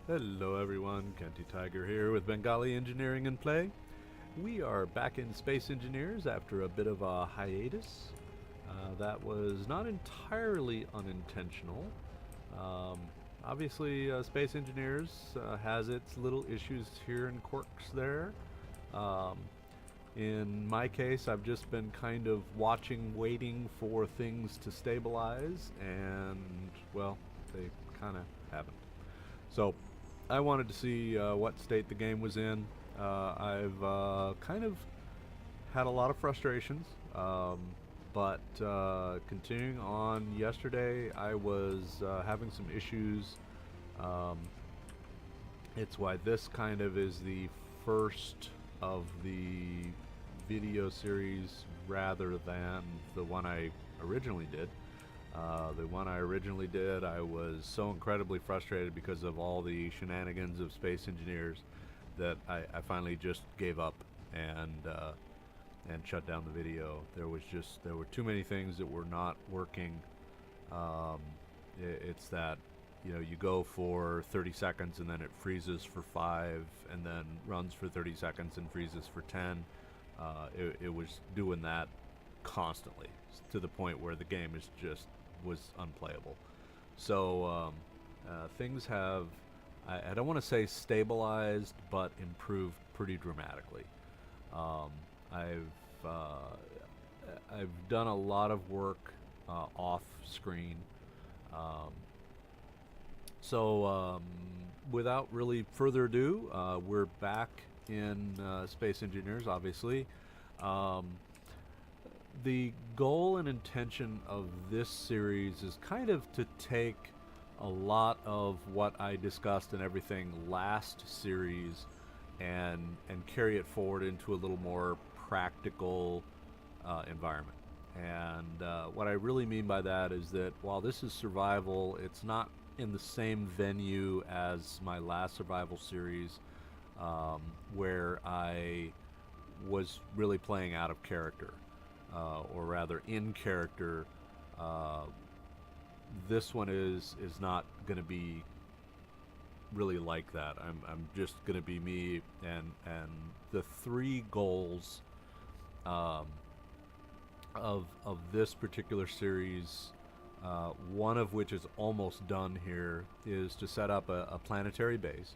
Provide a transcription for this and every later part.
Hello everyone, Kenty Tiger here with Bengali Engineering and Play. We are back in Space Engineers after a bit of a hiatus. That was not entirely unintentional. Um, Obviously, Space Engineers has its little issues here and quirks there. Um, in my case, I've just been kind of watching, waiting for things to stabilize, and, well, they kind of haven't. So I wanted to see what state the game was in. I've kind of had a lot of frustrations, but continuing on yesterday, I was having some issues. Um, it's why this kind of is the first of the video series rather than the one I originally did. The one I originally did, I was so incredibly frustrated because of all the shenanigans of space engineers that I finally just gave up and shut down the video. There were too many things that were not working. Um, it's that you go for 30 seconds and then it freezes for 5 and then runs for 30 seconds and freezes for 10. It was doing that constantly to the point where the game was unplayable. So things have, I don't want to say stabilized, but improved pretty dramatically. Um, I've uh, I've done a lot of work off screen. Um, so without really further ado, we're back in Space Engineers, obviously. Um, the goal and intention of this series is kind of to take a lot of what I discussed and everything last series and carry it forward into a little more practical environment. And what I really mean by that is that while this is survival, it's not in the same venue as my last survival series, where I was really playing out of character, or rather in character. Uh, this one is not going to be really like that. I'm just going to be me, and the three goals um, of this particular series, one of which is almost done here, is to set up a planetary base.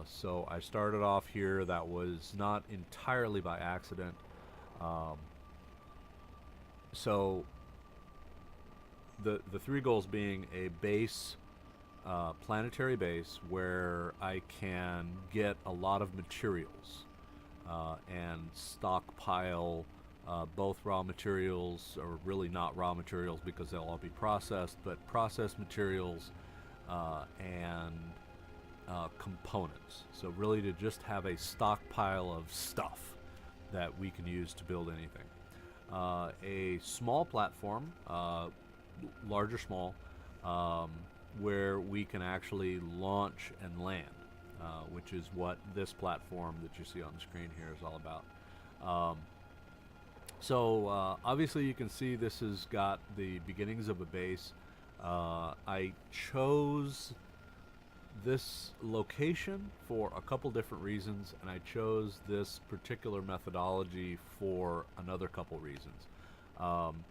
So I started off here. That was not entirely by accident. Um, so the three goals being a base, planetary base, where I can get a lot of materials and stockpile both raw materials, or really not raw materials because they'll all be processed, but processed materials and components. So really to just have a stockpile of stuff that we can use to build anything. A small platform, large or small, um, where we can actually launch and land, which is what this platform that you see on the screen here is all about. So obviously you can see this has got the beginnings of a base. I chose this location for a couple different reasons, and I chose this particular methodology for another couple reasons. Um,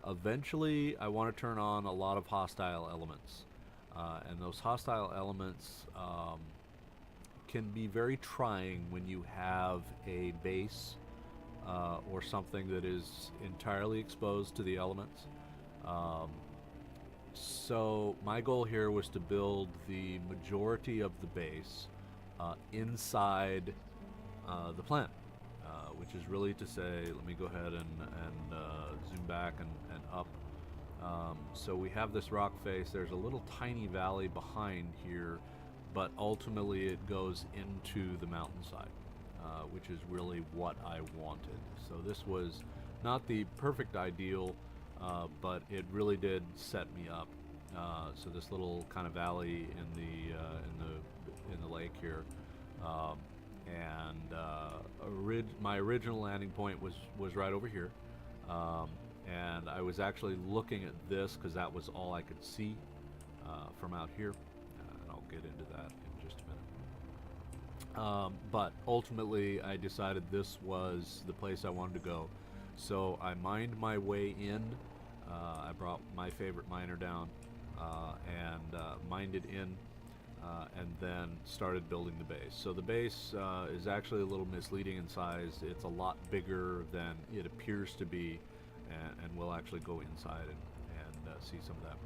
Eventually, I want to turn on a lot of hostile elements, and those hostile elements can be very trying when you have a base or something that is entirely exposed to the elements. Um, so my goal here was to build the majority of the base inside the planet, which is really to say, let me go ahead and zoom back and up. So we have this rock face. There's a little tiny valley behind here, but ultimately it goes into the mountainside, which is really what I wanted. So this was not the perfect ideal, but it really did set me up. So this little kind of valley in the lake here, um, and my original landing point was right over here, and I was actually looking at this because that was all I could see from out here. And I'll get into that in just a minute. But ultimately, I decided this was the place I wanted to go. So I mined my way in. I brought my favorite miner down and mined it in, and then started building the base. So the base is actually a little misleading in size. It's a lot bigger than it appears to be, and we'll actually go inside and see some of that.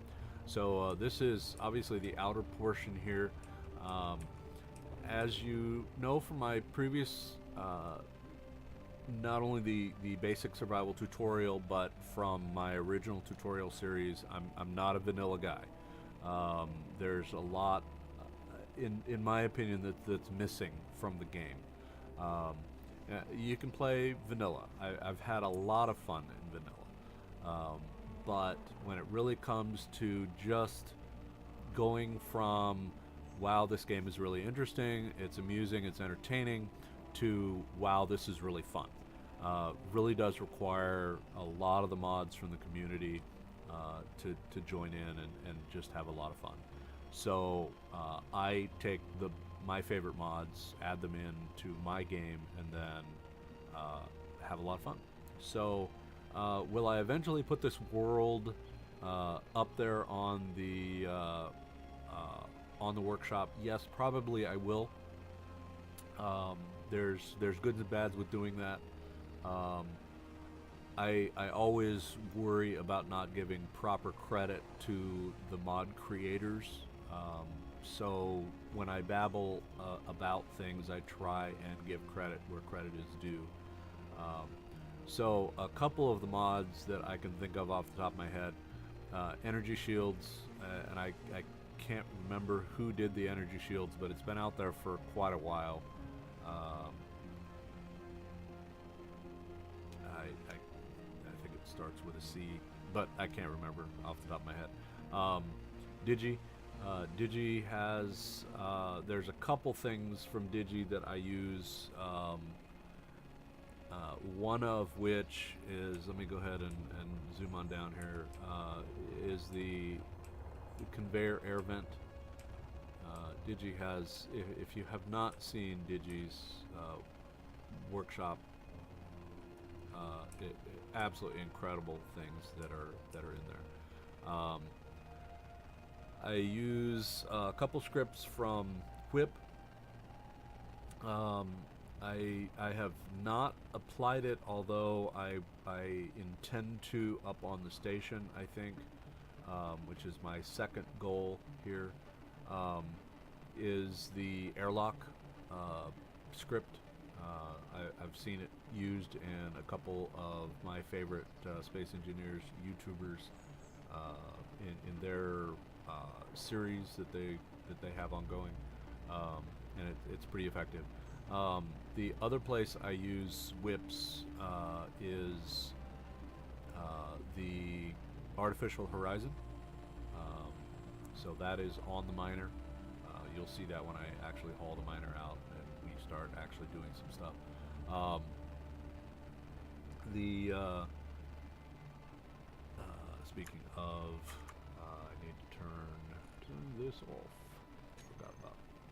So this is obviously the outer portion here. As you know from my previous not only the basic survival tutorial, but from my original tutorial series, I'm not a vanilla guy. There's a lot, in my opinion, that's missing from the game. You can play vanilla. I've had a lot of fun in vanilla. But when it really comes to just going from, wow, this game is really interesting, it's amusing, it's entertaining, to, wow, this is really fun. Really does require a lot of the mods from the community to join in and just have a lot of fun. So I take my favorite mods, add them into my game, and then have a lot of fun. So will I eventually put this world up there on the workshop? Yes, probably I will. There's goods and bads with doing that. I always worry about not giving proper credit to the mod creators. So when I babble about things, I try and give credit where credit is due. So a couple of the mods that I can think of off the top of my head, energy shields, and I can't remember who did the energy shields, but it's been out there for quite a while. I think it starts with a C, but I can't remember off the top of my head. Digi has, there's a couple things from Digi that I use, one of which is, let me go ahead and zoom on down here, is the conveyor air vent. Digi has, if you have not seen Digi's workshop, absolutely incredible things that are in there. I use a couple scripts from Whip. I have not applied it, although I intend to up on the station, I think, which is my second goal here, is the airlock script. I've seen it used in a couple of my favorite space engineers, YouTubers, in their series that they have ongoing, and it's pretty effective. The other place I use whips is the artificial horizon. So that is on the miner. You'll see that when I actually haul the miner out and we start actually doing some stuff. Speaking of, I need to turn this off.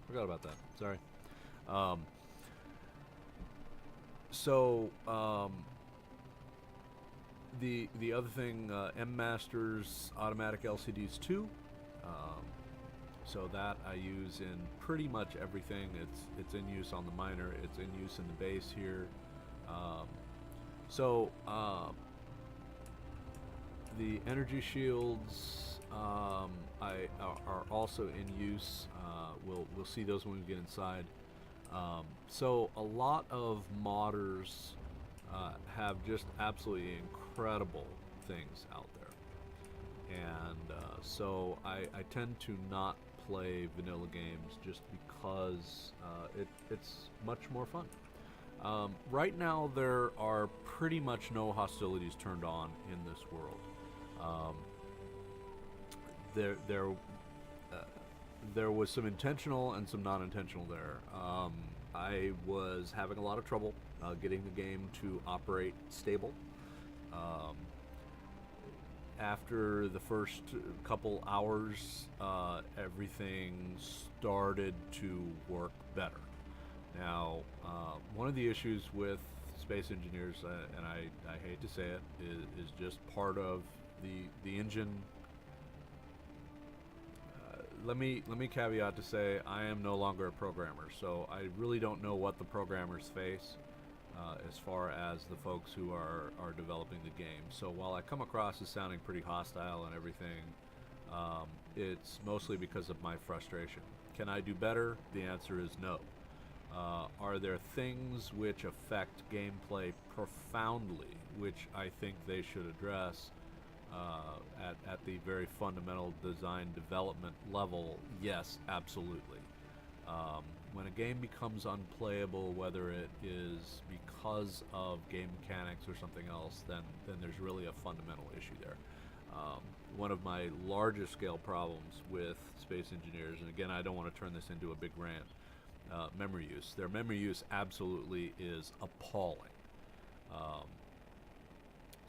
Forgot about that. Sorry. The other thing, M Masters automatic LCDs 2. So that I use in pretty much everything. It's in use on the miner. It's in use in the base here. The energy shields are also in use. We'll see those when we get inside. So a lot of modders have just absolutely incredible things out there, and so I tend to not play vanilla games just because it's much more fun. Right now there are pretty much no hostilities turned on in this world. There was some intentional and some non-intentional there. I was having a lot of trouble getting the game to operate stable. after the first couple hours, everything started to work better. Now, one of the issues with space engineers, and I hate to say it, is just part of the engine. Let me caveat to say I am no longer a programmer, so I really don't know what the programmers face as far as the folks who are developing the game. So while I come across as sounding pretty hostile and everything, it's mostly because of my frustration. Can I do better? The answer is no. Are there things which affect gameplay profoundly, which I think they should address at the very fundamental design development level? Yes, absolutely. When a game becomes unplayable, whether it is because of game mechanics or something else, then there's really a fundamental issue there. One of my larger scale problems with space engineers, and again, I don't want to turn this into a big rant, memory use. Their memory use absolutely is appalling.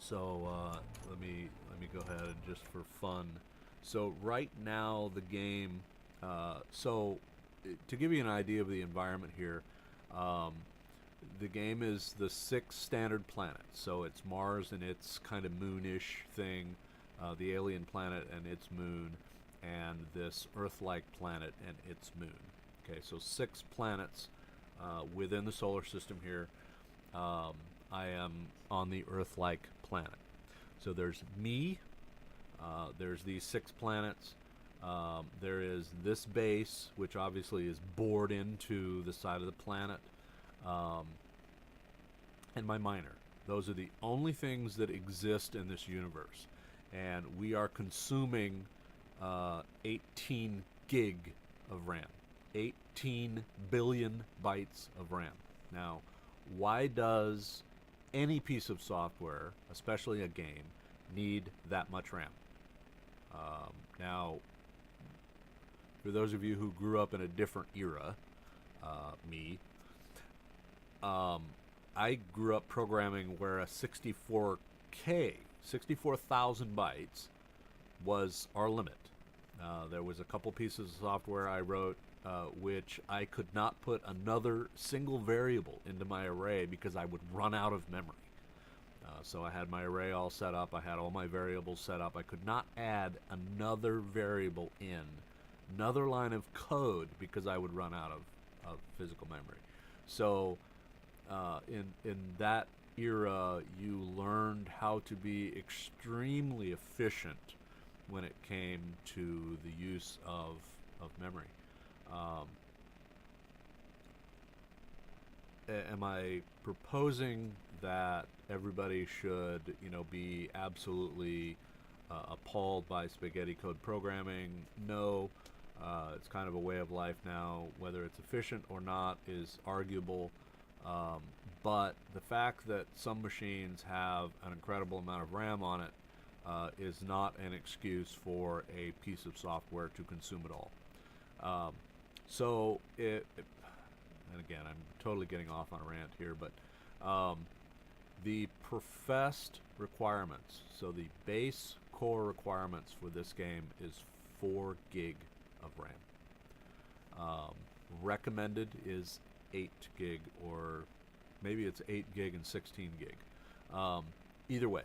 Let me go ahead and just for fun. So right now the game. To give you an idea of the environment here, the game is the 6 standard planets. So it's Mars and its kind of moonish thing, the alien planet and its moon, and this Earth-like planet and its moon. Okay, so 6 planets within the solar system here. I am on the Earth-like planet. So there's me, there's these 6 planets, there is this base, which obviously is bored into the side of the planet, and my miner. Those are the only things that exist in this universe. And we are consuming 18 gig of RAM. 18 billion bytes of RAM. Now, why does any piece of software, especially a game, need that much RAM? Now, for those of you who grew up in a different era, me, I grew up programming where a 64K, 64,000 bytes, was our limit. There was a couple pieces of software I wrote which I could not put another single variable into my array because I would run out of memory. So I had my array all set up, I had all my variables set up. I could not add another variable in, another line of code, because I would run out of physical memory. So in that era, you learned how to be extremely efficient when it came to the use of memory. Am I proposing that everybody should, be absolutely appalled by spaghetti code programming? No. It's kind of a way of life now. Whether it's efficient or not is arguable. But the fact that some machines have an incredible amount of RAM on it is not an excuse for a piece of software to consume it all. And again, I'm totally getting off on a rant here, but the professed requirements, so the base core requirements for this game is 4 gig of RAM. Recommended is 8 gig, or maybe it's 8 gig and 16 gig. Either way,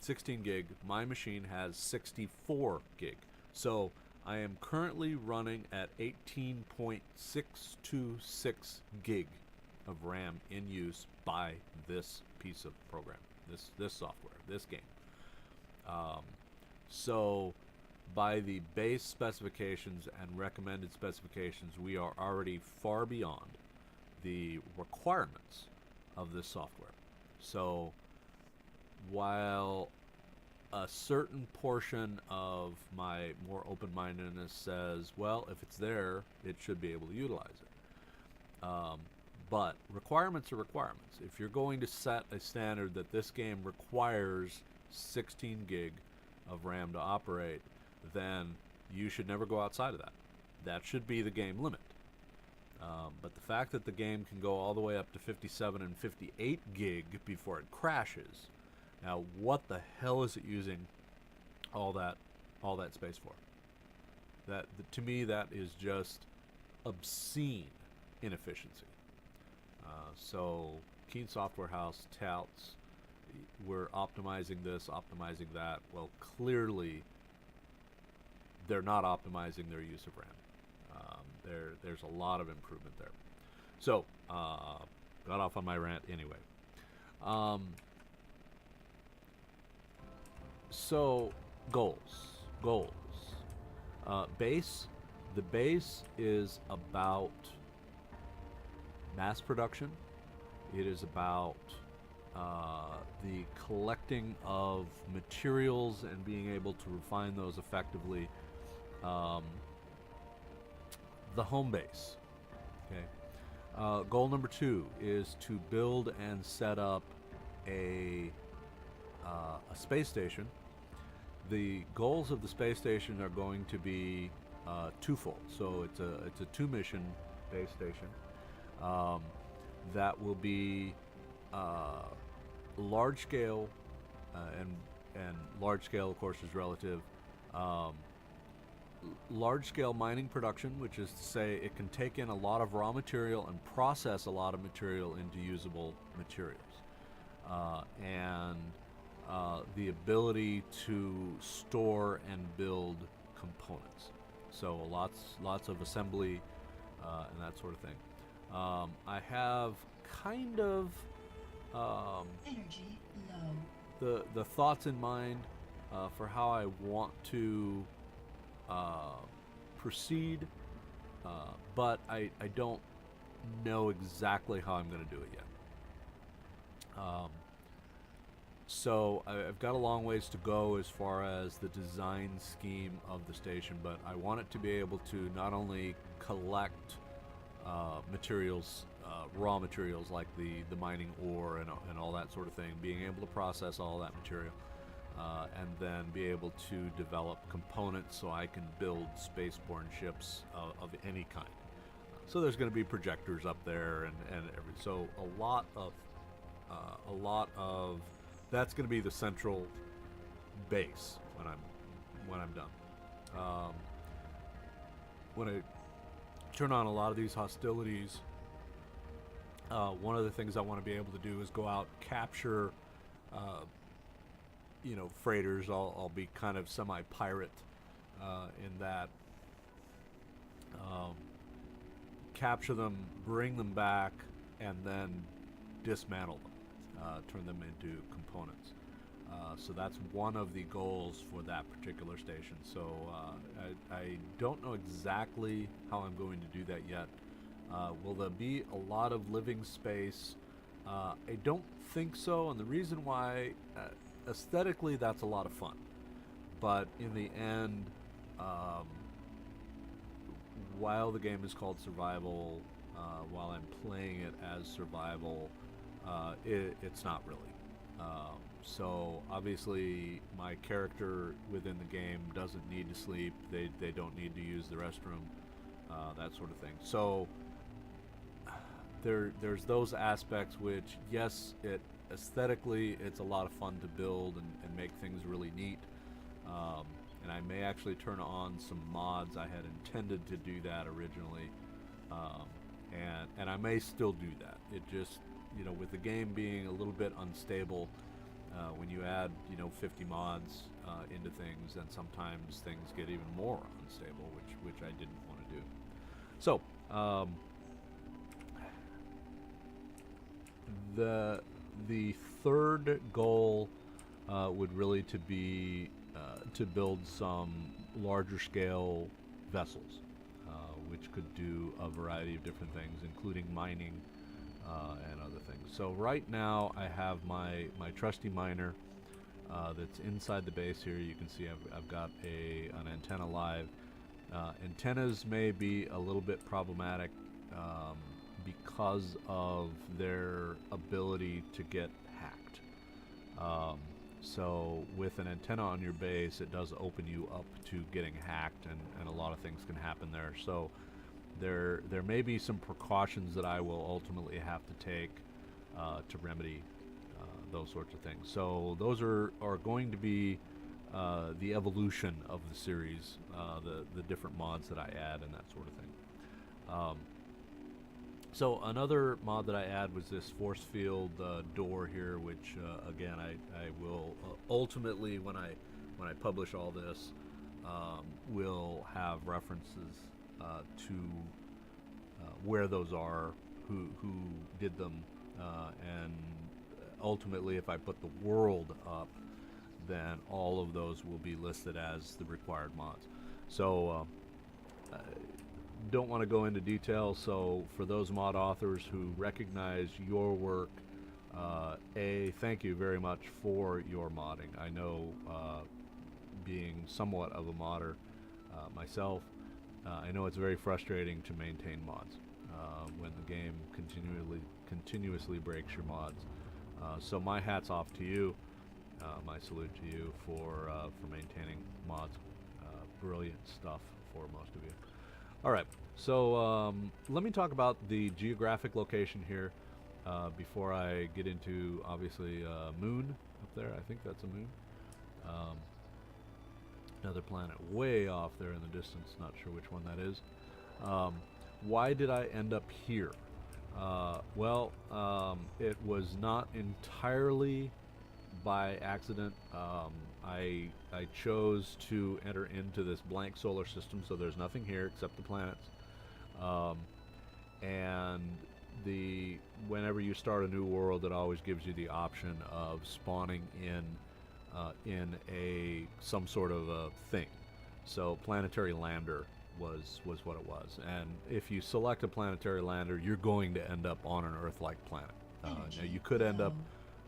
16 gig. My machine has 64 gig. So I am currently running at 18.626 gig of RAM in use by this piece of program, this software, this game. So by the base specifications and recommended specifications, we are already far beyond the requirements of this software. So while a certain portion of my more open-mindedness says, well, if it's there, it should be able to utilize it. But requirements are requirements. If you're going to set a standard that this game requires 16 gig of RAM to operate, then you should never go outside of that. That should be the game limit. But the fact that the game can go all the way up to 57 and 58 gig before it crashes. Now, what the hell is it using all that all that space for? To me, that is just obscene inefficiency. So Keen Software House touts we're optimizing this, optimizing that. Well, clearly they're not optimizing their use of RAM. There's a lot of improvement there. So got off on my rant anyway. So goals. Base. The base is about mass production. It is about the collecting of materials and being able to refine those effectively. The home base. Okay. Goal number 2 is to build and set up a space station. The goals of the space station are going to be twofold. So it's a 2-mission base station that will be large scale, and large scale, of course, is relative. Large scale mining production, which is to say it can take in a lot of raw material and process a lot of material into usable materials, and the ability to store and build components. So lots of assembly and that sort of thing. I have kind of energy low. The thoughts in mind for how I want to proceed, but I don't know exactly how I'm going to do it yet. So I've got a long ways to go as far as the design scheme of the station, but I want it to be able to not only collect materials, raw materials like the mining ore and all that sort of thing, being able to process all that material, and then be able to develop components so I can build spaceborne ships of any kind. So there's going to be projectors up there and so a lot of that's going to be the central base when I'm done. When I turn on a lot of these hostilities, one of the things I want to be able to do is go out, capture freighters. I'll be kind of semi-pirate in that. Capture them, bring them back, and then dismantle them, turn them into components. So that's one of the goals for that particular station. So I don't know exactly how I'm going to do that yet. Will there be a lot of living space? I don't think so, and the reason why, aesthetically, that's a lot of fun. But in the end, while the game is called survival, while I'm playing it as survival, it's not really. So obviously my character within the game doesn't need to sleep, they don't need to use the restroom, that sort of thing. So there's those aspects which, yes, aesthetically it's a lot of fun to build and make things really neat, and I may actually turn on some mods. I had intended to do that originally, and I may still do that. It just, with the game being a little bit unstable, when you add 50 mods into things, then sometimes things get even more unstable, which I didn't want to do. So the third goal would really to be to build some larger scale vessels, which could do a variety of different things, including mining and other things. So right now I have my trusty miner that's inside the base here. You can see I've got an antenna live. Antennas may be a little bit problematic because of their ability to get hacked. So with an antenna on your base, it does open you up to getting hacked, and a lot of things can happen there. So there may be some precautions that I will ultimately have to take to remedy those sorts of things. So those are going to be the evolution of the series, the different mods that I add and that sort of thing. Um, so another mod that I add was this force field door here, which again I will ultimately when I publish all this will have references to where those are, who did them, and ultimately if I put the world up, then all of those will be listed as the required mods. So don't want to go into detail, so for those mod authors who recognize your work, thank you very much for your modding. I know, being somewhat of a modder myself, I know it's very frustrating to maintain mods when the game continuously breaks your mods. So my hat's off to you, my salute to you for maintaining mods. Brilliant stuff for most of you. All right, so let me talk about the geographic location here before I get into, obviously, moon up there. I think that's a moon. Another planet way off there in the distance. Not sure which one that is. Why did I end up here? It was not entirely by accident. I chose to enter into this blank solar system, so there's nothing here except the planets. And whenever you start a new world, it always gives you the option of spawning in some sort of a thing. So planetary lander was what it was, and if you select a planetary lander, you're going to end up on an Earth-like planet. Now you could end up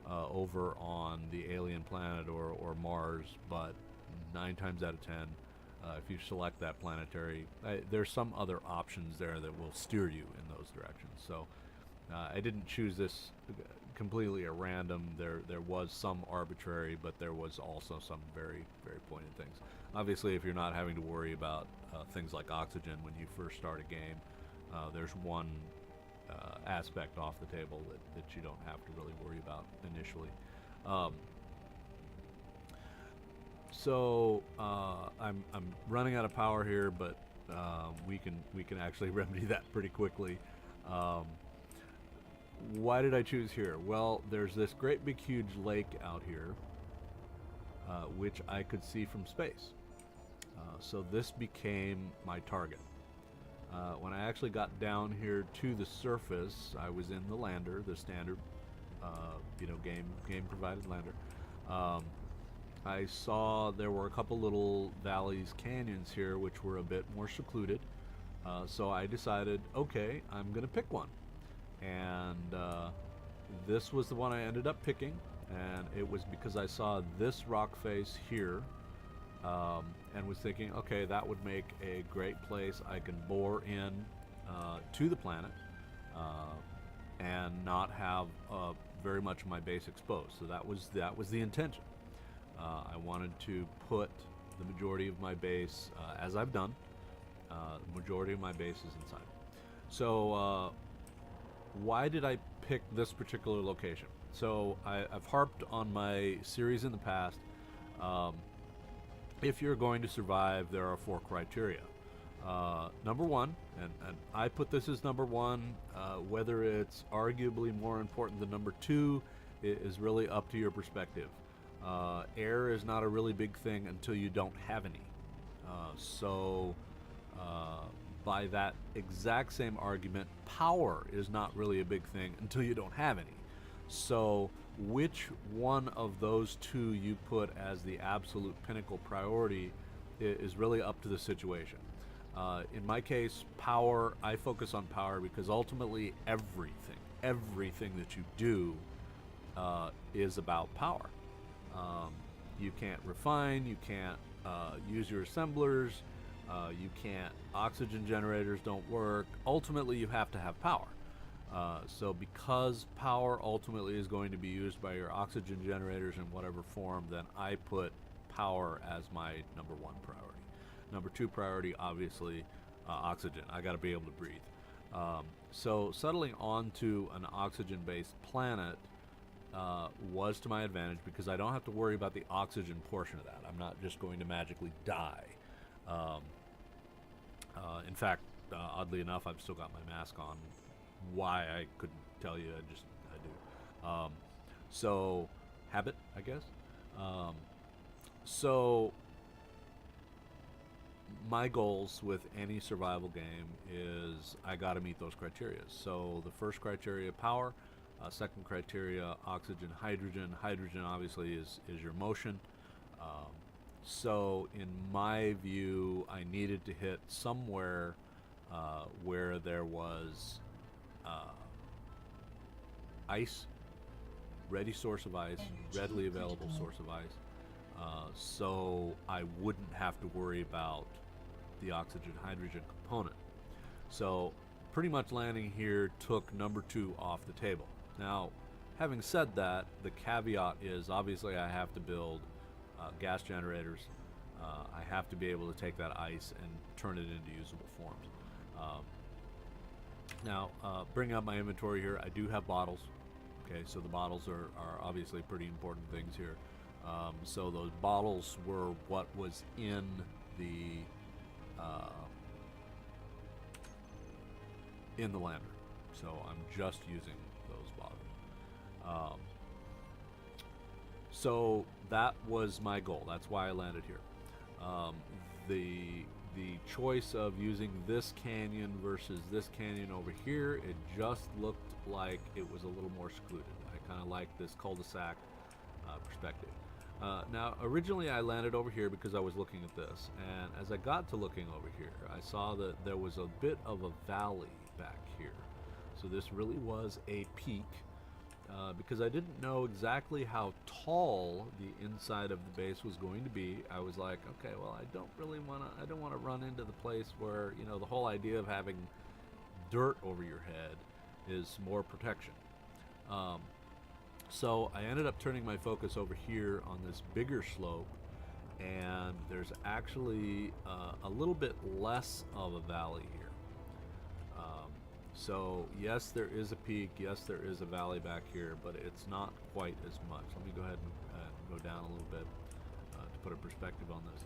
over on the alien planet or Mars, but 9 times out of 10, if you select that planetary, there's some other options there that will steer you in those directions. So I didn't choose this completely at random. There was some arbitrary, but there was also some very, very pointed things. Obviously, if you're not having to worry about things like oxygen when you first start a game, there's one aspect off the table that you don't have to really worry about initially. I'm running out of power here, but we can actually remedy that pretty quickly. Why did I choose here? Well, there's this great big huge lake out here, which I could see from space. So this became my target. When I actually got down here to the surface, I was in the lander, the standard, game provided lander. I saw there were a couple little valleys, canyons here, which were a bit more secluded. So I decided, okay, I'm gonna pick one, and this was the one I ended up picking, and it was because I saw this rock face here. And was thinking, okay, that would make a great place I can bore in to the planet and not have very much of my base exposed. So that was the intention. I wanted to put the majority of my base, as I've done, the majority of my base is inside. So why did I pick this particular location? So I've harped on my series in the past. If you're going to survive, there are 4 criteria. Number 1, and I put this as number 1, whether it's arguably more important than number 2 is really up to your perspective. Air is not a really big thing until you don't have any. By that exact same argument, power is not really a big thing until you don't have any. So which one of those 2 you put as the absolute pinnacle priority is really up to the situation. In my case, power, I focus on power because ultimately everything that you do is about power. You can't refine, you can't use your assemblers, you can't, oxygen generators don't work. Ultimately, you have to have power. So because power ultimately is going to be used by your oxygen generators in whatever form, then I put power as my number 1 priority. Number 2 priority, obviously, oxygen. I got to be able to breathe. So settling onto an oxygen-based planet was to my advantage because I don't have to worry about the oxygen portion of that. I'm not just going to magically die. Um, in fact, oddly enough, I've still got my mask on. Why, I couldn't tell you. I do. So, habit, I guess. Um, so, my goals with any survival game is I got to meet those criteria. So, the first criteria, power. Second criteria, oxygen, hydrogen. Hydrogen obviously is your motion. Um, so in my view, I needed to hit somewhere where there was ice, ready source of ice, readily available source of ice. So I wouldn't have to worry about the oxygen hydrogen component. So pretty much landing here took number 2 off the table. Now, having said that, the caveat is obviously I have to build gas generators. I have to be able to take that ice and turn it into usable forms. Now, bringing up my inventory here, I do have bottles. Okay, so the bottles are obviously pretty important things here. So those bottles were what was in the lander. So I'm just using those bottles. So that was my goal. That's why I landed here. The choice of using this canyon versus this canyon over here, it just looked like it was a little more secluded. I kind of like this cul-de-sac perspective. Now, originally I landed over here because I was looking at this, and as I got to looking over here, I saw that there was a bit of a valley back here. So this really was a peak, because I didn't know exactly how tall the inside of the base was going to be. I was like, okay, well, I don't want to run into the place where, you know, the whole idea of having dirt over your head is more protection. So I ended up turning my focus over here on this bigger slope, and there's actually a little bit less of a valley here. So yes, there is a peak, yes, there is a valley back here, but it's not quite as much. Let me go ahead and go down a little bit to put a perspective on this.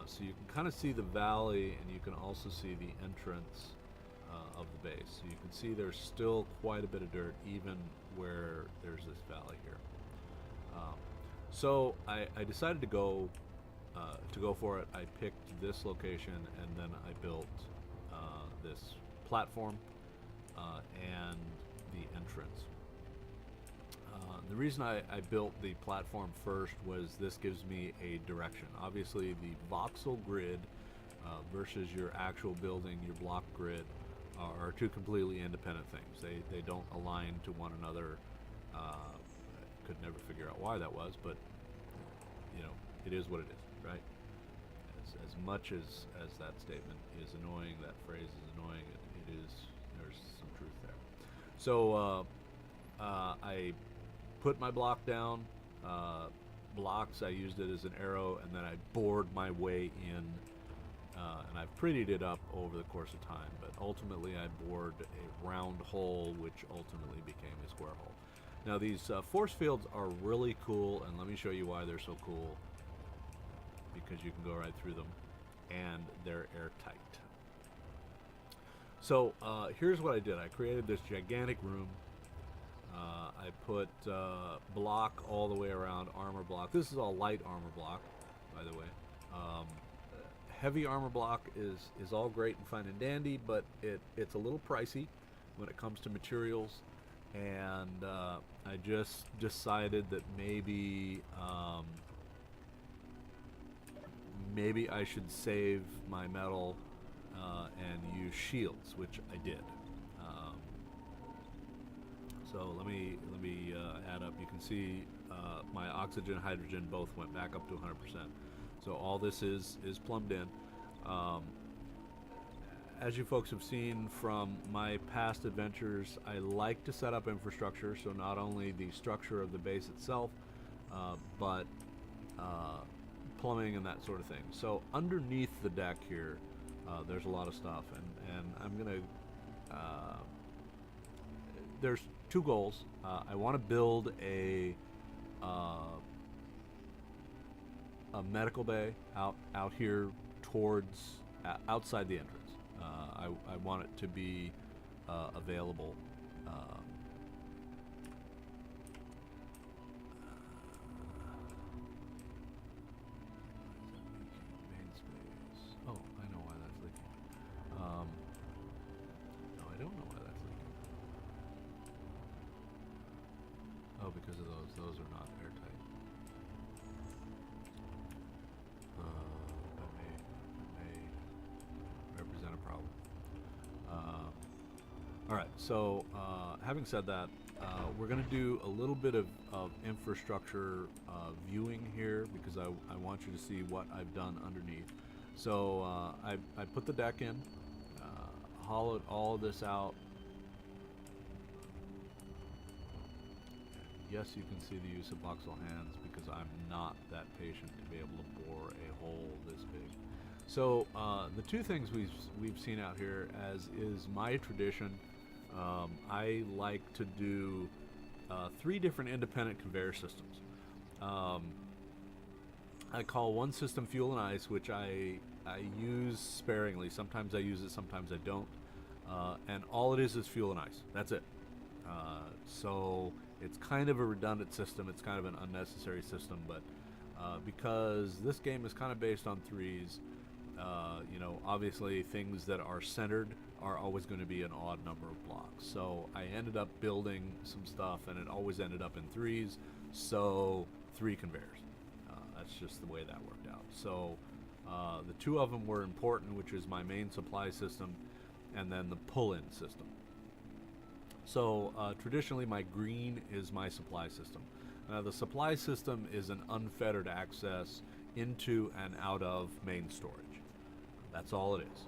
So you can kind of see the valley, and you can also see the entrance of the base. So you can see there's still quite a bit of dirt even where there's this valley here. So I decided to go for it. I picked this location, and then I built this platform and the entrance. The reason I built the platform first was this gives me a direction. Obviously, the voxel grid versus your actual building, your block grid, are two completely independent things. They don't align to one another. Could never figure out why that was, but you know, it is what it is, right? As much as that statement is annoying, that phrase is annoying, it is, there's some truth there. So I put my block down, blocks, I used it as an arrow, and then I bored my way in, and I've prettied it up over the course of time, but ultimately I bored a round hole, which ultimately became a square hole. Now these force fields are really cool, and let me show you why they're so cool, because you can go right through them, and they're airtight. So here's what I did. I created this gigantic room. I put block all the way around, armor block. This is all light armor block, by the way. Heavy armor block is all great and fine and dandy, but it's a little pricey when it comes to materials, and I just decided that maybe I should save my metal and use shields, which I did. So let me add up. You can see my oxygen and hydrogen both went back up to 100%. So all this is plumbed in. As you folks have seen from my past adventures, I like to set up infrastructure, so not only the structure of the base itself, but plumbing and that sort of thing. So underneath the deck here, there's a lot of stuff, and I'm gonna there's two goals. I want to build a medical bay out here towards outside the entrance. I want it to be available. Main space. Oh, I know why that's leaking. No, I don't know why that's leaking. Oh, because of those. Those are not airtight. That may represent a problem. All right, so having said that, we're going to do a little bit of infrastructure viewing here because I want you to see what I've done underneath. So I put the deck in, hollowed all of this out. Yes, you can see the use of voxel hands because I'm not that patient to be able to bore a hole this big. So the two things we've seen out here, as is my tradition, I like to do 3 different independent conveyor systems. I call one system fuel and ice, which I use sparingly. Sometimes I use it, sometimes I don't. And all it is fuel and ice. That's it. So it's kind of a redundant system. It's kind of an unnecessary system, but because this game is kind of based on threes, you know, obviously things that are centered are always going to be an odd number of blocks. So I ended up building some stuff, and it always ended up in threes. So 3 conveyors. That's just the way that worked out. So the 2 of them were important, which is my main supply system, and then the pull-in system. So traditionally, my green is my supply system. The supply system is an unfettered access into and out of main storage. That's all it is.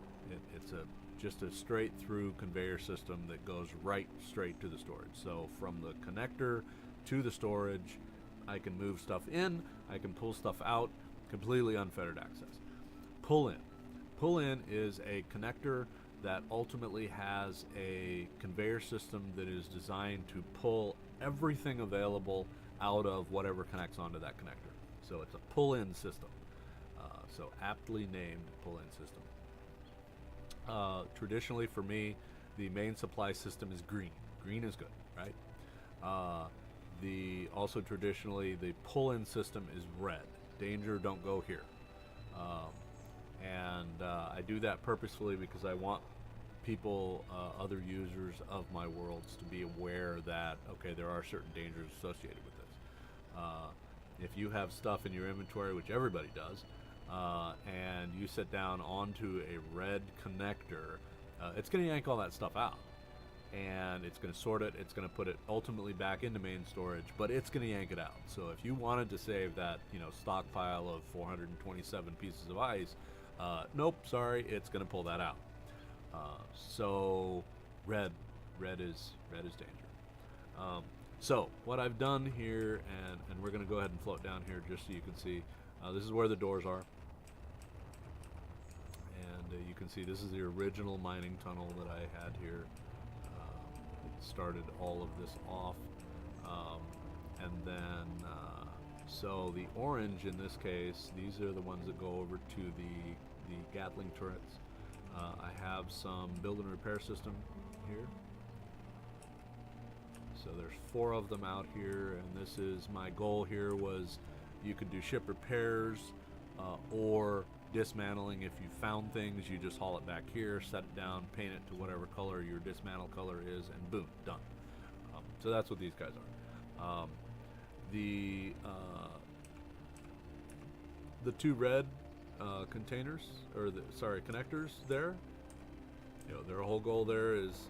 It's just a straight through conveyor system that goes right straight to the storage. So from the connector to the storage, I can move stuff in, I can pull stuff out, completely unfettered access. Pull in. Pull in is a connector that ultimately has a conveyor system that is designed to pull everything available out of whatever connects onto that connector. So it's a pull-in system. So aptly named pull-in system. Traditionally for me, the main supply system is green. Green is good, right? Also traditionally, the pull-in system is red. Danger, don't go here. I do that purposefully because I want people, other users of my worlds, to be aware that, okay, there are certain dangers associated with this. If you have stuff in your inventory, which everybody does, and you sit down onto a red connector, it's going to yank all that stuff out. And it's going to sort it, it's going to put it ultimately back into main storage, but it's going to yank it out. So if you wanted to save that, you know, stockpile of 427 pieces of ice, nope, sorry, it's going to pull that out. So red is danger. So what I've done here, and we're going to go ahead and float down here just so you can see, this is where the doors are. And you can see this is the original mining tunnel that I had here. It started all of this off. And then, so the orange in this case, these are the ones that go over to the Gatling turrets. I have some build and repair system here. So there's 4 of them out here, and this is my goal here was you could do ship repairs or dismantling. If you found things, you just haul it back here, set it down, paint it to whatever color your dismantle color is, and boom, done. So that's what these guys are. The 2 red containers, or connectors there, you know, their whole goal there is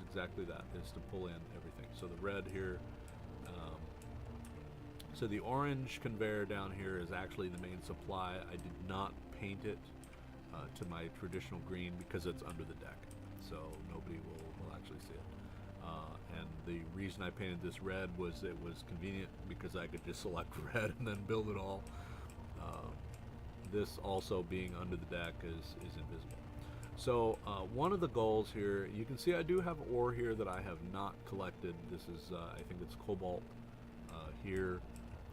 exactly that, is to pull in everything. So the red here, so the orange conveyor down here is actually the main supply. I did not paint it to my traditional green because it's under the deck, so nobody will actually see it. And the reason I painted this red was it was convenient because I could just select red and then build it all. This also being under the deck is invisible. So one of the goals here, you can see I do have ore here that I have not collected. This is, I think it's cobalt here.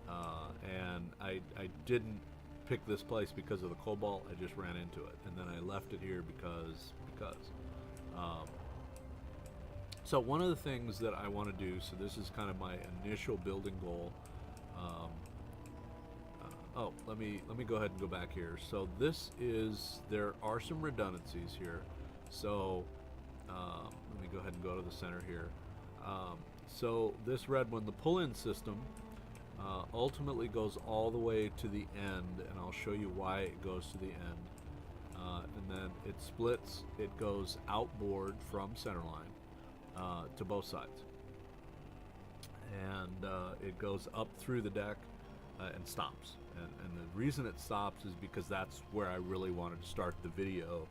And I didn't pick this place because of the cobalt. I just ran into it. And then I left it here because. So one of the things that I want to do, so this is kind of my initial building goal. Oh, let me go ahead and go back here. So this is, there are some redundancies here. So let me go ahead and go to the center here. So this red one, the pull-in system, ultimately goes all the way to the end, and I'll show you why it goes to the end. And then it splits, it goes outboard from centerline to both sides. And it goes up through the deck and stops. And the reason it stops is because that's where I really wanted to start the video,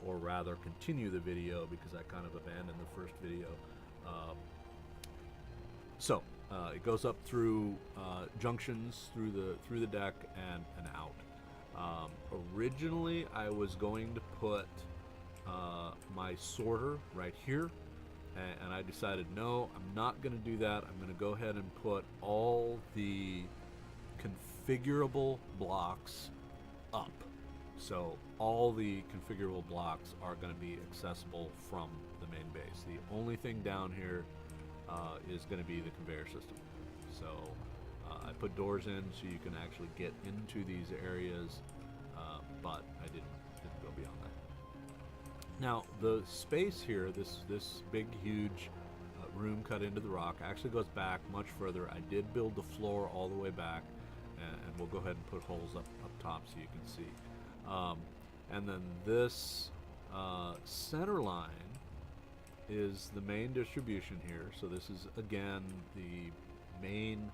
or rather continue the video, because I kind of abandoned the first video. So it goes up through junctions through the deck and out. Originally, I was going to put my sorter right here, and I decided no, I'm not going to do that. I'm going to go ahead and put all the configurable blocks up. So all the configurable blocks are going to be accessible from the main base. The only thing down here is going to be the conveyor system. So I put doors in so you can actually get into these areas, but I didn't go beyond that. Now the space here, this big huge room cut into the rock, actually goes back much further. I did build the floor all the way back, and we'll go ahead and put holes up top so you can see. And then this center line is the main distribution here. So this is again the main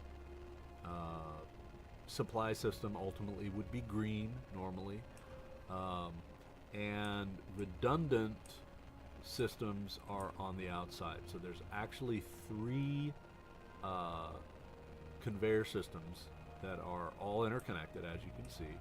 supply system. Ultimately would be green normally, and redundant systems are on the outside. So there's actually 3 conveyor systems that are all interconnected, as you can see,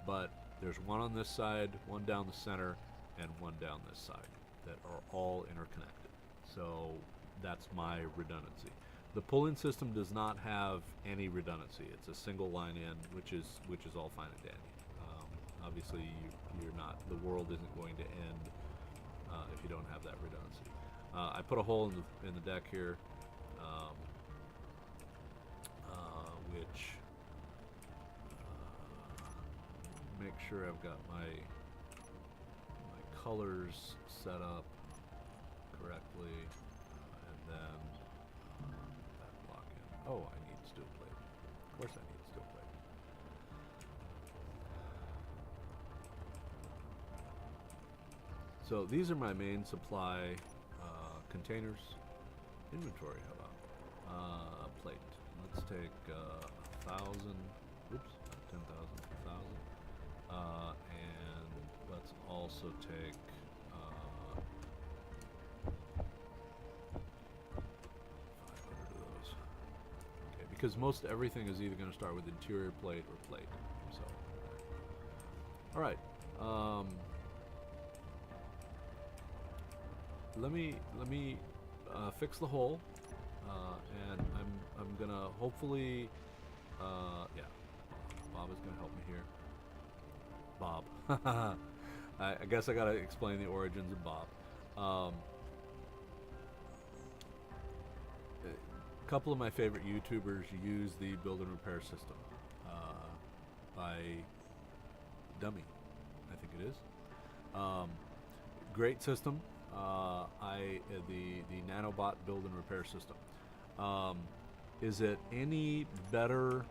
but there's one on this side, one down the center, and one down this side that are all interconnected. So that's my redundancy. The pull-in system does not have any redundancy. It's a single line in, which is all fine and dandy. Obviously, you're not, the world isn't going to end if you don't have that redundancy. I put a hole in the deck here, which make sure I've got my colors set up correctly, and then that block in. Oh, I need steel plate. Of course I need steel plate. So these are my main supply containers. Inventory, how about plate? Let's take 1,000. Oops, 10,000, 1,000. And let's also take 500 of those. Okay, because most everything is either going to start with interior plate or plate. So, all right. Let me fix the hole, and I'm gonna hopefully, yeah, Bob is gonna help me here. Bob, I guess I gotta explain the origins of Bob. A couple of my favorite YouTubers use the build and repair system by Dummy, I think it is. Great system. The nanobot build and repair system. Is it any better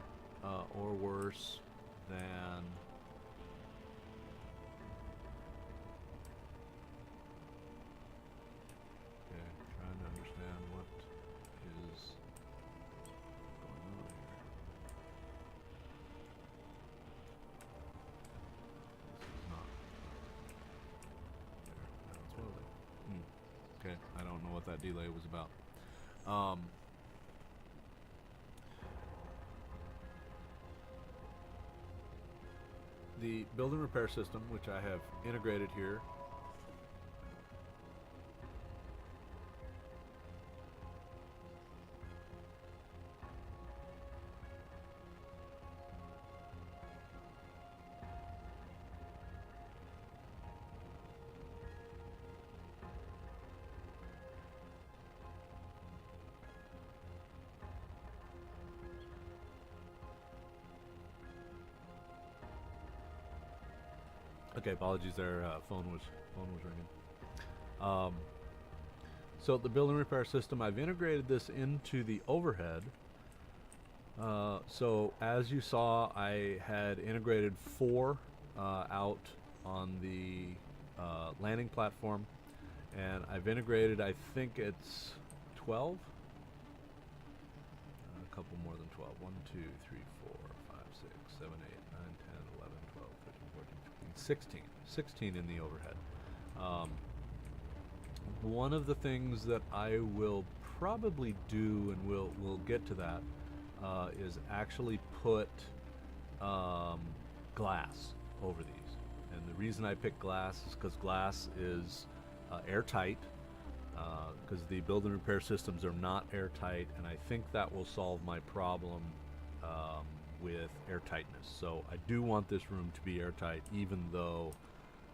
or worse than trying to understand what is going on here. This is not there. Now it's loading. Okay, I don't know what that delay was about. The build and repair system, which I have integrated here Okay, apologies there. Phone was ringing. Um, so the building repair system, I've integrated this into the overhead. So as you saw, I had integrated 4 out on the landing platform, and I've integrated, I think it's 12. A couple more than 12. 1, 2, 3, 4, 5, 6, 7, 8, 9, 10, 11, 12, 13, 14, 15, 16 in the overhead. One of the things that I will probably do, and we'll get to that, is actually put glass over these. And the reason I pick glass is because glass is airtight, because the build and repair systems are not airtight, and I think that will solve my problem with airtightness. So I do want this room to be airtight, even though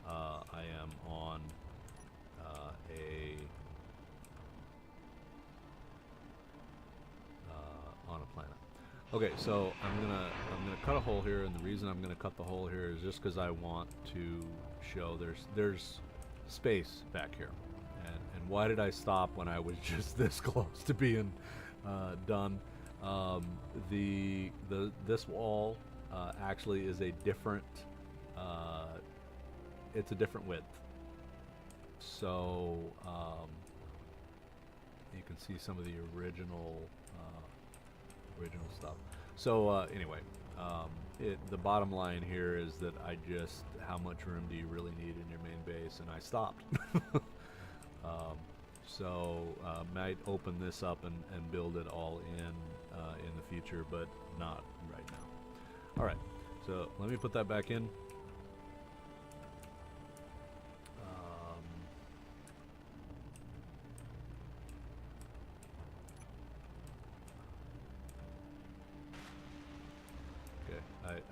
I am on on a planet. Okay, so I'm gonna cut a hole here, and the reason I'm gonna cut the hole here is just because I want to show there's space back here. And why did I stop when I was just this close to being done? This wall actually is a different it's a different width. So you can see some of the original stuff. So anyway, the bottom line here is that how much room do you really need in your main base, and I stopped. So might open this up and build it all in the future, but not right now. All right, so let me put that back in.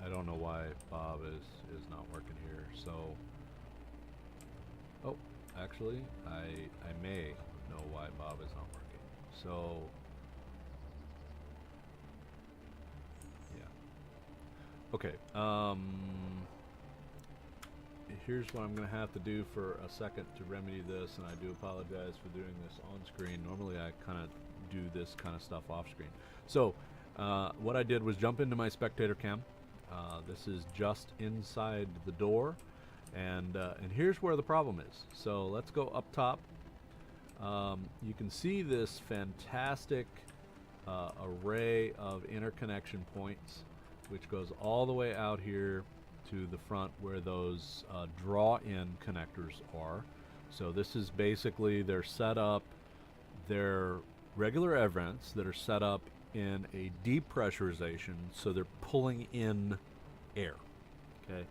I don't know why Bob is not working here. So, oh, actually, I may know why Bob is not working. So, yeah. Okay. Here's what I'm going to have to do for a second to remedy this, and I do apologize for doing this on screen. Normally, I kind of do this kind of stuff off screen. So, what I did was jump into my spectator cam. This is just inside the door, and here's where the problem is. So let's go up top. You can see this fantastic array of interconnection points, which goes all the way out here to the front where those draw-in connectors are. So this is basically their setup, their regular air vents that are set up in a depressurization, so they're pulling in air. Okay,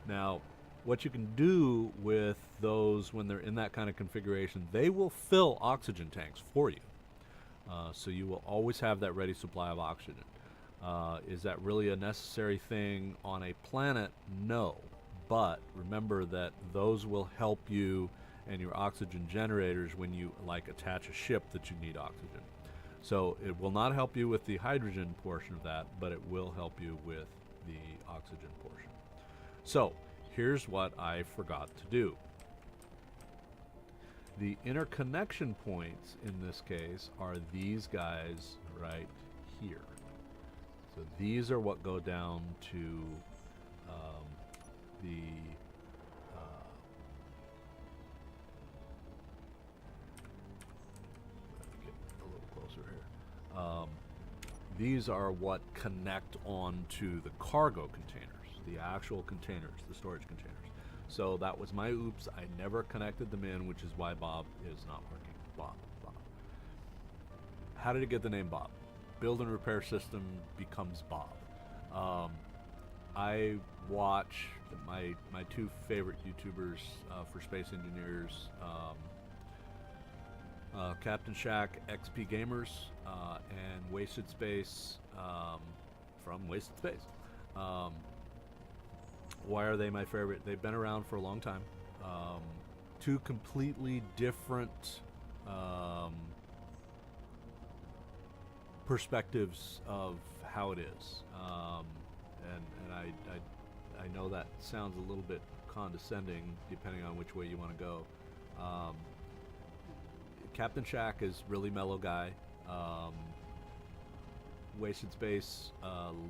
now what you can do with those when they're in that kind of configuration, they will fill oxygen tanks for you, so you will always have that ready supply of oxygen. Is that really a necessary thing on a planet? No, but remember that those will help you and your oxygen generators when you attach a ship that you need oxygen. So it will not help you with the hydrogen portion of that, but it will help you with the oxygen portion. So here's what I forgot to do. The interconnection points in this case are these guys right here. So these are what go down to the these are what connect onto the cargo containers, the actual containers, the storage containers. So that was my oops. I never connected them in, which is why Bob is not working. Bob. How did it get the name Bob? Build and repair system becomes Bob. I watch my 2 favorite YouTubers for space engineers, Captain Shack, XP Gamers, and Wasted Space from Wasted Space. Why are they my favorite? They've been around for a long time. 2 completely different perspectives of how it is. And I know that sounds a little bit condescending, depending on which way you want to go. Um, Captain Shack is really mellow guy. Wasted Space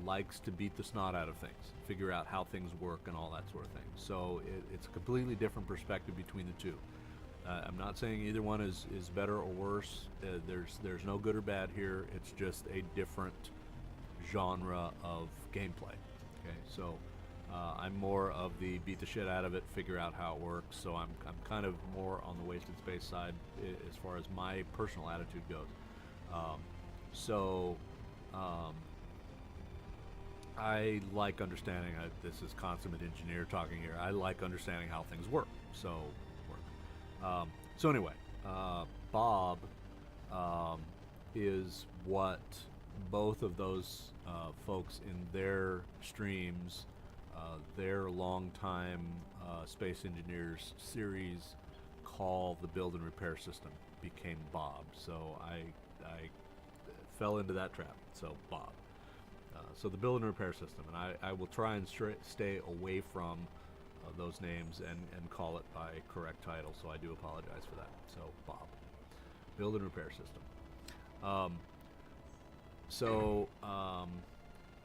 likes to beat the snot out of things, figure out how things work and all that sort of thing. So it's a completely different perspective between the two. I'm not saying either one is better or worse. There's no good or bad here. It's just a different genre of gameplay. Okay, so I'm more of the beat the shit out of it, figure out how it works. So I'm kind of more on the Wasted Space side as far as my personal attitude goes. I like understanding. This is consummate engineer talking here. I like understanding how things work. So anyway, Bob is what both of those folks in their streams, their longtime Space Engineers series, call the build and repair system, became Bob. So I fell into that trap. So Bob. So the build and repair system, and I will try and stay away from those names and call it by correct title, so I do apologize for that. So Bob, build and repair system.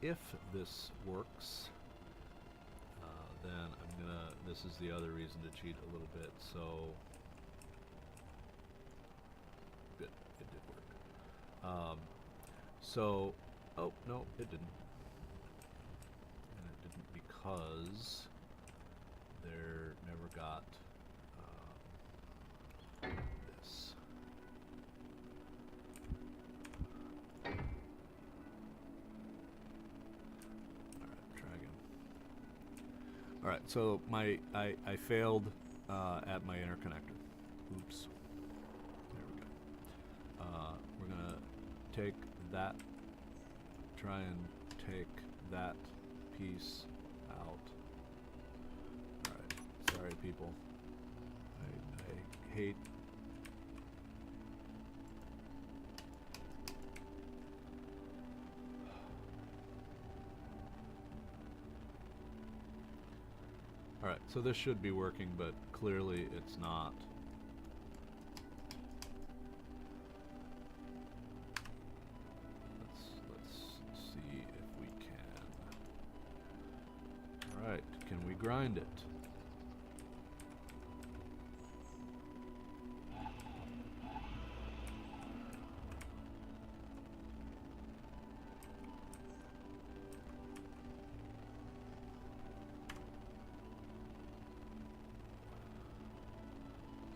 If this works, then I'm gonna, this is the other reason to cheat a little bit. So good, it did work. Oh no, it didn't. And it didn't because there never got this. Alright, try again. Alright, so I failed at my interconnector. Oops. There we go. We're gonna take that, try and take that piece out. Alright, sorry people. I hate Alright, so this should be working, but clearly it's not. Let's see if we can. Alright, can we grind it?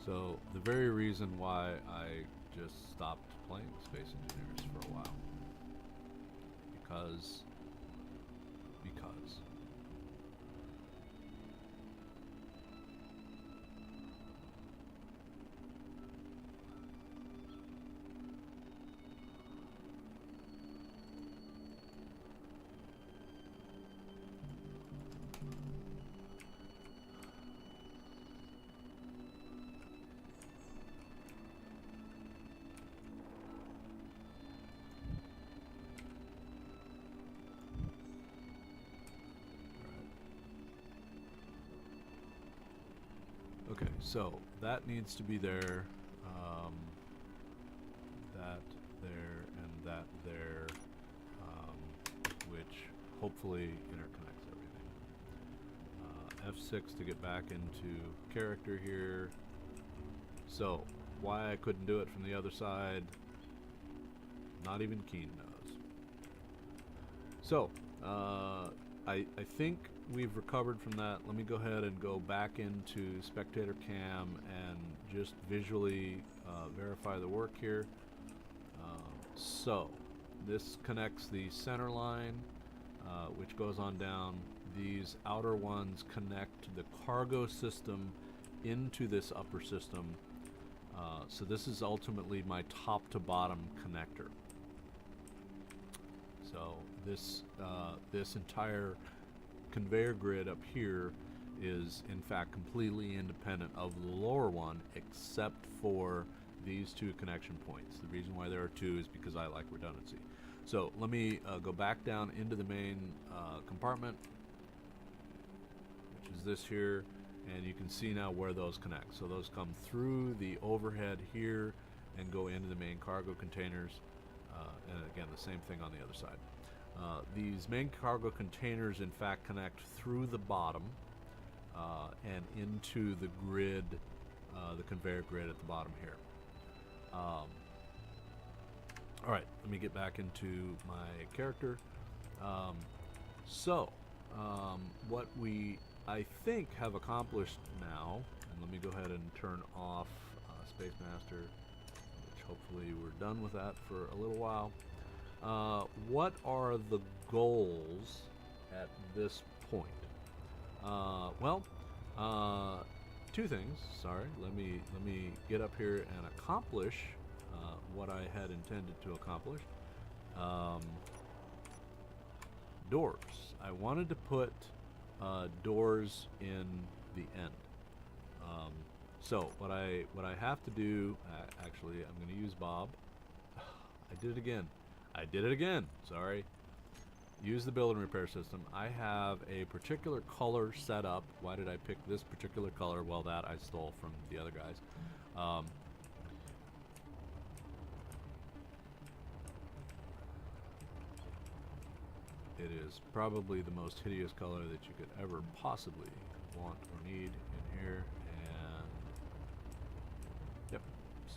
So, the very reason why I just stopped playing Space Engineers for a while. Because. Okay, so that needs to be there, that there, and that there, which hopefully interconnects everything. F6 to get back into character here. So, why I couldn't do it from the other side, not even Keen knows. So, I think we've recovered from that. Let me go ahead and go back into spectator cam and just visually verify the work here. So this connects the center line, which goes on down. These outer ones connect the cargo system into this upper system. So this is ultimately my top to bottom connector. So this entire conveyor grid up here is in fact completely independent of the lower one, except for these two connection points. The reason why there are two is because I like redundancy. So let me go back down into the main compartment, which is this here, and you can see now where those connect. So those come through the overhead here and go into the main cargo containers, and again the same thing on the other side. These main cargo containers in fact connect through the bottom and into the grid, the conveyor grid at the bottom here. Alright, let me get back into my character. What we, I think, have accomplished now, and let me go ahead and turn off Space Master, which hopefully we're done with that for a little while. What are the goals at this point? Two things. Sorry, let me get up here and accomplish what I had intended to accomplish. Doors. I wanted to put doors in the end. So what I have to do, actually, I'm going to use Bob. I did it again. Sorry. Use the build and repair system. I have a particular color set up. Why did I pick this particular color? Well, that I stole from the other guys. It is probably the most hideous color that you could ever possibly want or need in here. And yep,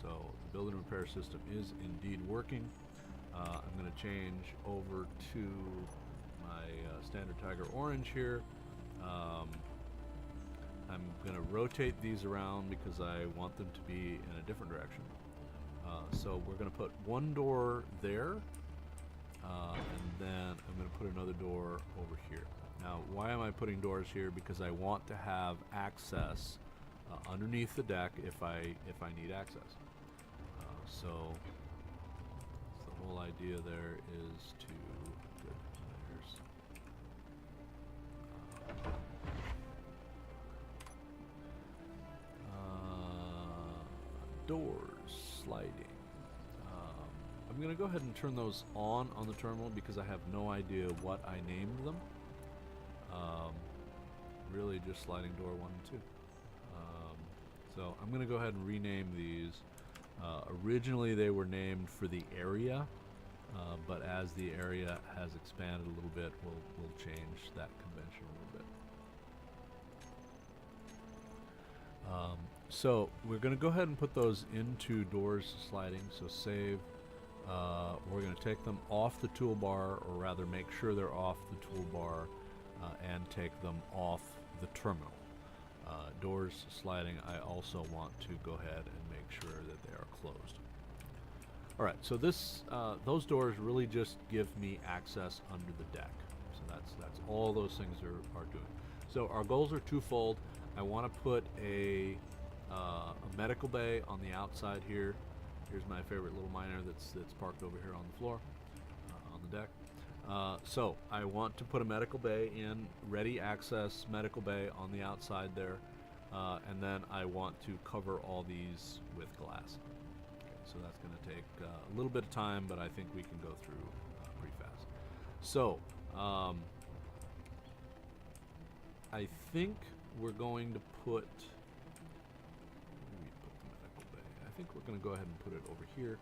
so the build and repair system is indeed working. I'm going to change over to my standard Tiger Orange here. I'm going to rotate these around because I want them to be in a different direction. So we're going to put one door there, and then I'm going to put another door over here. Now, why am I putting doors here? Because I want to have access underneath the deck if I need access. So the whole idea there is to doors sliding. I'm going to go ahead and turn those on the terminal because I have no idea what I named them. Really just sliding door 1 and 2. So I'm going to go ahead and rename these. Originally they were named for the area, but as the area has expanded a little bit, we'll change that convention a little bit. So we're going to go ahead and put those into doors sliding. So save. We're going to take them off the toolbar, or rather make sure they're off the toolbar, and take them off the terminal. Doors sliding, I also want to go ahead and make sure that they are closed. Alright, so this those doors really just give me access under the deck. So that's all those things are doing. So our goals are twofold. I want to put a medical bay on the outside here. Here's my favorite little miner that's parked over here on the floor, on the deck. So I want to put a medical bay in, ready access medical bay on the outside there, and then I want to cover all these with glass. Okay, so that's going to take a little bit of time, but I think we can go through pretty fast. So I think we're going to put. I think we're going to go ahead and put it over here,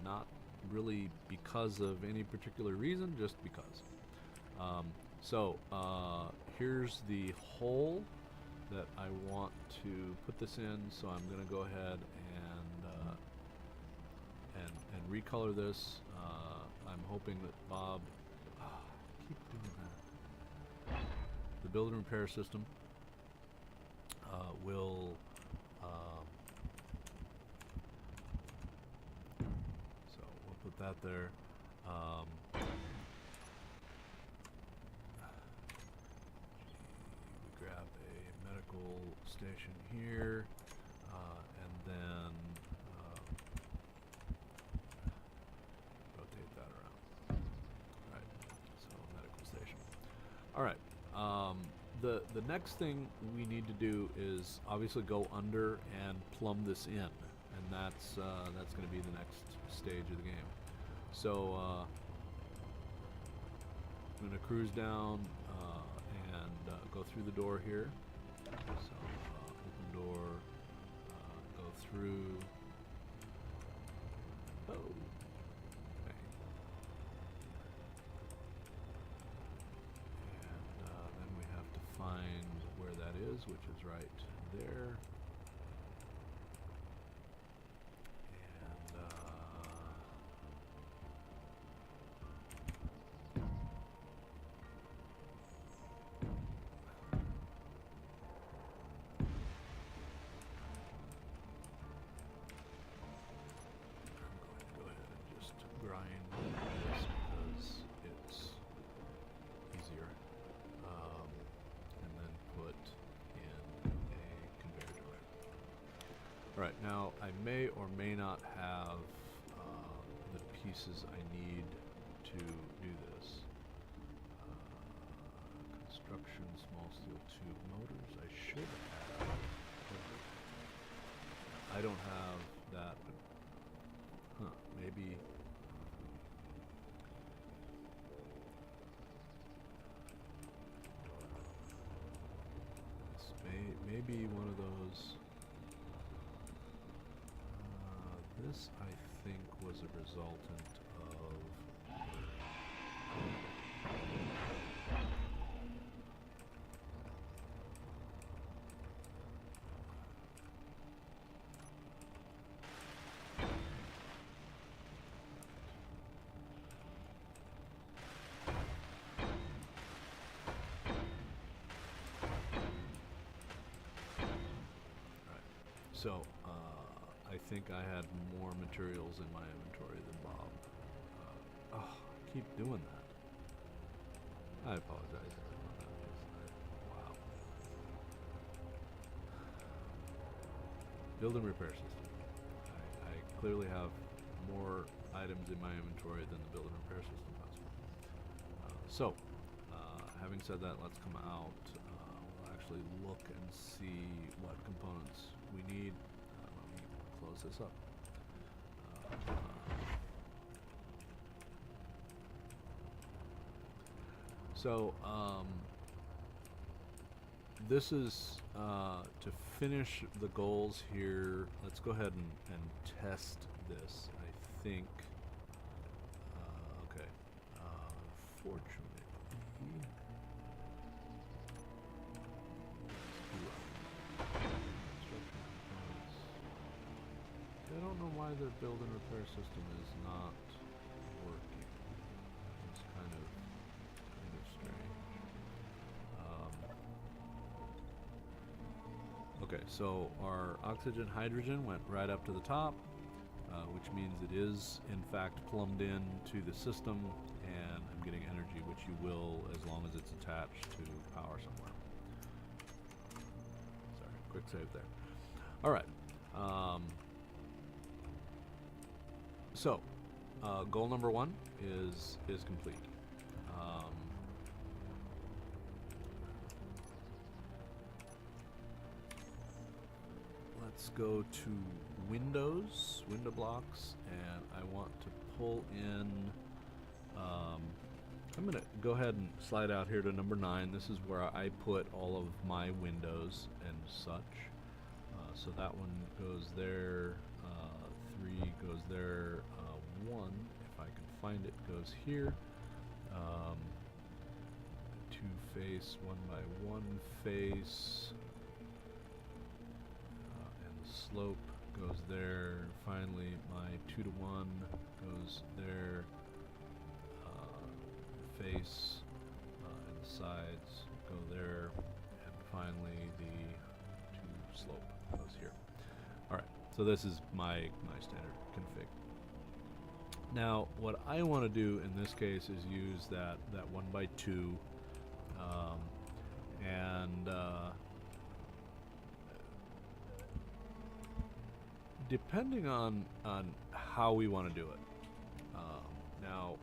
not really because of any particular reason, just because. Here's the hole that I want to put this in, so I'm going to go ahead and recolor this. I'm hoping that Bob, keep doing that. The build and repair system will. Put that there. We grab a medical station here, and then rotate that around. Alright, so medical station. Alright, the next thing we need to do is obviously go under and plumb this in, and that's going to be the next stage of the game. So I'm going to cruise down and go through the door here. So open door, go through. Oh, okay. And then we have to find where that is, which is right there. And I'm going to go ahead and just grind this because it's easier. And then put in a conveyor junction. Alright, now I may or may not have the pieces I need to do this. Construction, small steel tube motors. I should have. I don't have that. Huh, maybe. This may be one of those. This, I think, was a resultant of. So, I think I had more materials in my inventory than Bob. I keep doing that. I apologize, everyone. Wow. Build and repair system. I clearly have more items in my inventory than the build and repair system does. Having said that, let's come out. We'll actually look and see what components we need. Let me close this up. This is to finish the goals here. Let's go ahead and test this. I think. Okay. Fortunately. I don't know why the build and repair system is not working. It's kind of strange. Okay, so our oxygen hydrogen went right up to the top, which means it is in fact plumbed in to the system, and I'm getting energy, which you will as long as it's attached to power somewhere. Sorry, quick save there. All right. Goal number 1 is complete. Let's go to Windows, window blocks, and I want to pull in. I'm going to go ahead and slide out here to number 9. This is where I put all of my windows and such. So that one goes there. 3 goes there. 1, if I can find it, goes here. 2 face, 1 by 1 face, and the slope goes there. Finally, my 2 to 1 goes there. Face and the sides go there, and finally the 2 slope goes here. All right, so this is my standard config. Now, what I want to do in this case is use that 1 by 2, and depending on how we want to do it. Now,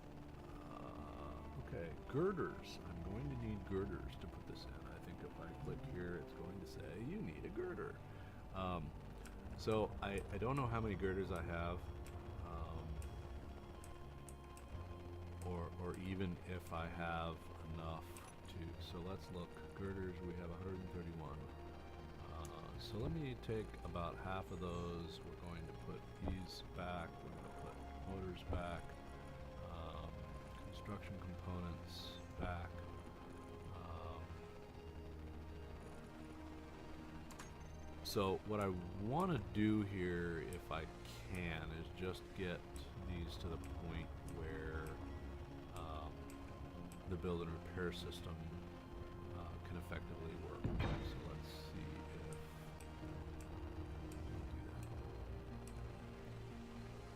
okay, girders. I'm going to need girders to put this in. I think if I click here, it's going to say you need a girder. So I don't know how many girders I have. Or even if I have enough to. So let's look. Girders, we have 131. So let me take about half of those. We're going to put these back. We're going to put motors back. Construction components back. So what I want to do here, if I can, is just get these to the point where the build and repair system can effectively work. So let's see if we do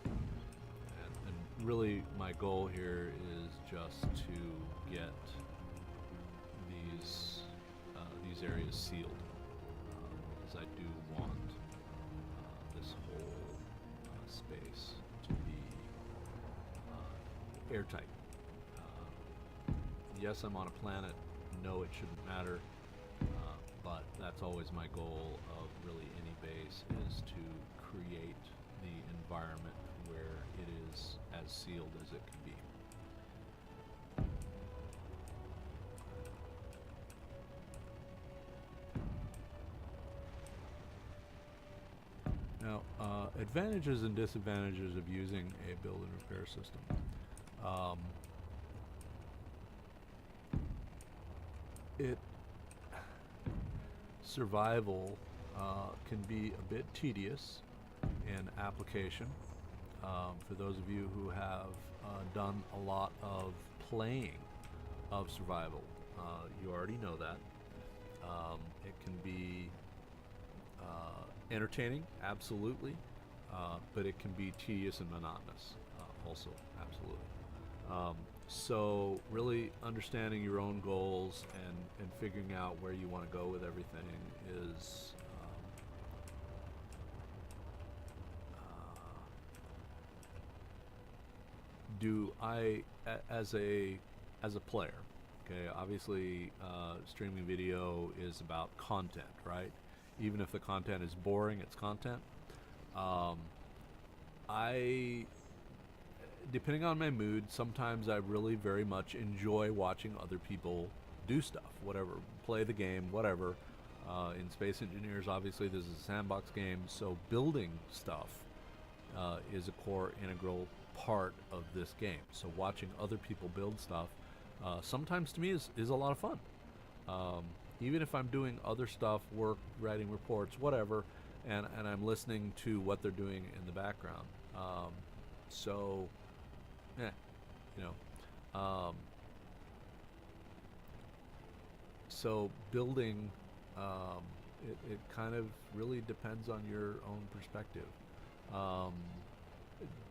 that. And really my goal here is just to get these areas sealed. I do want this whole space to be airtight. Yes, I'm on a planet. No, it shouldn't matter. But that's always my goal of really any base, is to create the environment where it is as sealed as it can be. Now, advantages and disadvantages of using a build and repair system. Survival can be a bit tedious in application. For those of you who have done a lot of playing of survival, you already know that. It can be entertaining, absolutely, but it can be tedious and monotonous, also, absolutely. So really understanding your own goals and figuring out where you want to go with everything is as a player, okay, obviously streaming video is about content, right? Even if the content is boring, it's content. Depending on my mood, sometimes I really very much enjoy watching other people do stuff, whatever, play the game, whatever. In Space Engineers, obviously, this is a sandbox game, so building stuff is a core integral part of this game. So watching other people build stuff, sometimes to me is a lot of fun. Even if I'm doing other stuff, work, writing reports, whatever, and I'm listening to what they're doing in the background. So, yeah, you know. So building, it kind of really depends on your own perspective.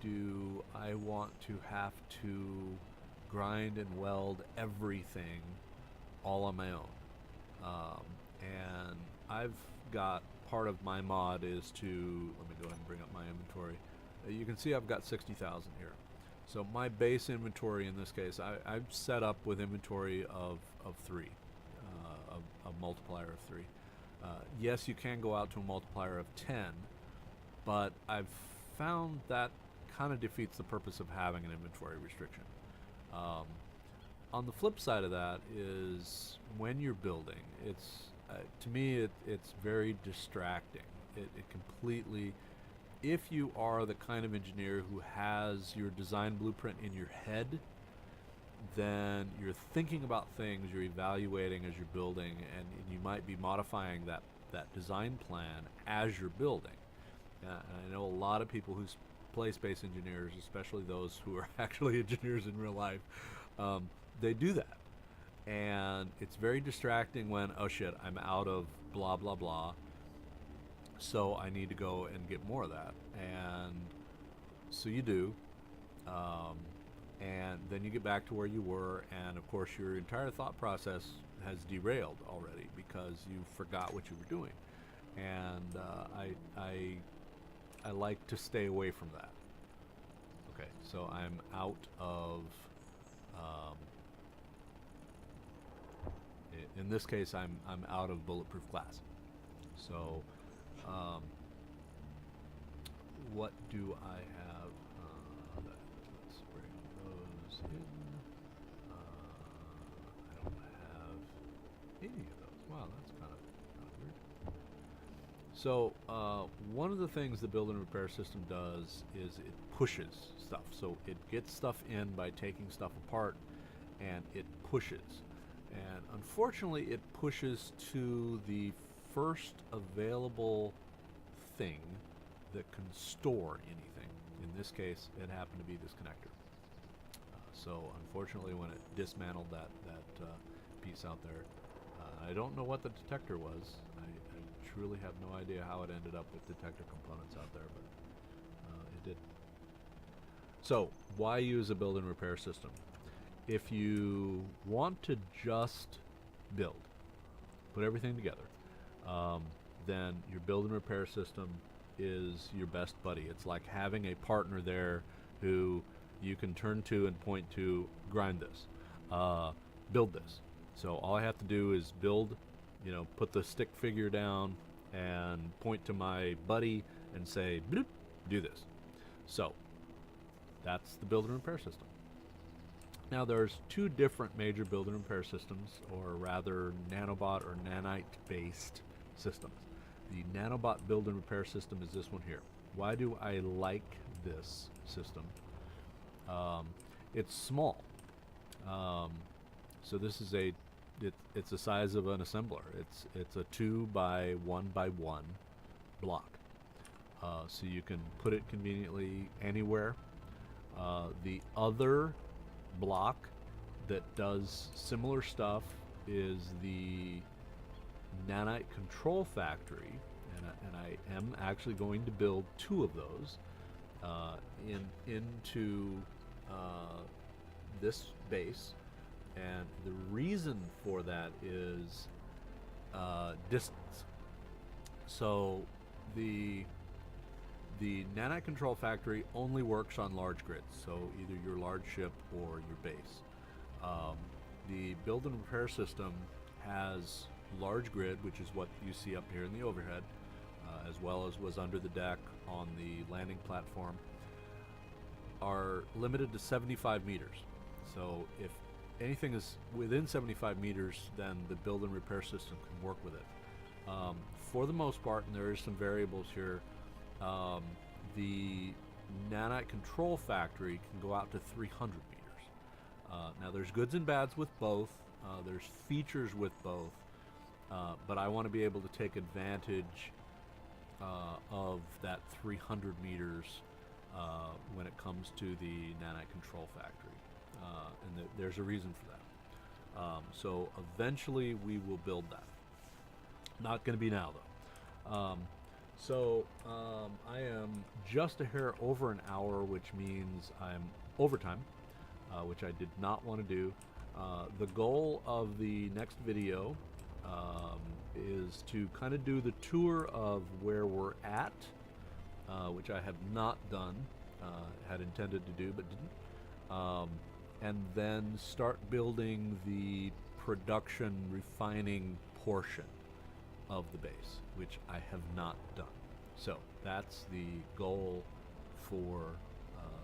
Do I want to have to grind and weld everything all on my own? And I've got, part of my mod is to, let me go ahead and bring up my inventory. You can see I've got 60,000 here. So my base inventory in this case, I've set up with inventory of 3, a multiplier of 3. Yes, you can go out to a multiplier of 10, but I've found that kind of defeats the purpose of having an inventory restriction. On the flip side of that is when you're building, it's to me it's very distracting. It completely, if you are the kind of engineer who has your design blueprint in your head, then you're thinking about things, you're evaluating as you're building, and you might be modifying that design plan as you're building. And I know a lot of people who play Space Engineers, especially those who are actually engineers in real life, they do that. And it's very distracting when, oh shit, I'm out of blah, blah, blah, so I need to go and get more of that. And so you do. And then you get back to where you were, and of course your entire thought process has derailed already because you forgot what you were doing. And I like to stay away from that. Okay, so I'm out of, in this case, I'm out of bulletproof glass. So, what do I have? Let's bring those in. I don't have any of those. Wow, that's kind of weird. So one of the things the build and repair system does is it pushes stuff. So it gets stuff in by taking stuff apart, and it pushes. And unfortunately, it pushes to the first available thing that can store anything. In this case, it happened to be this connector. So unfortunately, when it dismantled that piece out there, I don't know what the detector was. I truly have no idea how it ended up with detector components out there, but it did. So why use a build and repair system? If you want to just build, put everything together, then your build and repair system is your best buddy. It's like having a partner there who you can turn to and point to, grind this, build this. So all I have to do is build, put the stick figure down and point to my buddy and say, bloop, do this. So that's the build and repair system. Now there's two different major build and repair systems, or rather nanobot or nanite based systems. The nanobot build and repair system is this one here. Why do I like this system? It's small. So this is it's the size of an assembler. It's a 2 by 1 by 1 block. So you can put it conveniently anywhere. The other block that does similar stuff is the nanite control factory, and I am actually going to build 2 of those into this base, and the reason for that is distance. So the nanite control factory only works on large grids, so either your large ship or your base. The build and repair system has large grid, which is what you see up here in the overhead, as well as was under the deck on the landing platform, are limited to 75 meters. So if anything is within 75 meters, then the build and repair system can work with it. For the most part, and there is some variables here, the nanite control factory can go out to 300 meters. Now there's goods and bads with both, there's features with both, but I want to be able to take advantage of that 300 meters when it comes to the nanite control factory, and there's a reason for that. So eventually we will build that. Not going to be now though. I am just a hair over an hour, which means I'm overtime, which I did not want to do. The goal of the next video is to kind of do the tour of where we're at, which I have not done, had intended to do but didn't, and then start building the production refining portion of the base, which I have not done. So that's the goal for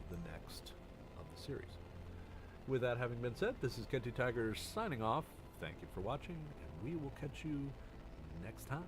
the next of the series. With that having been said, this is Kenty Tiger signing off. Thank you for watching, and we will catch you next time.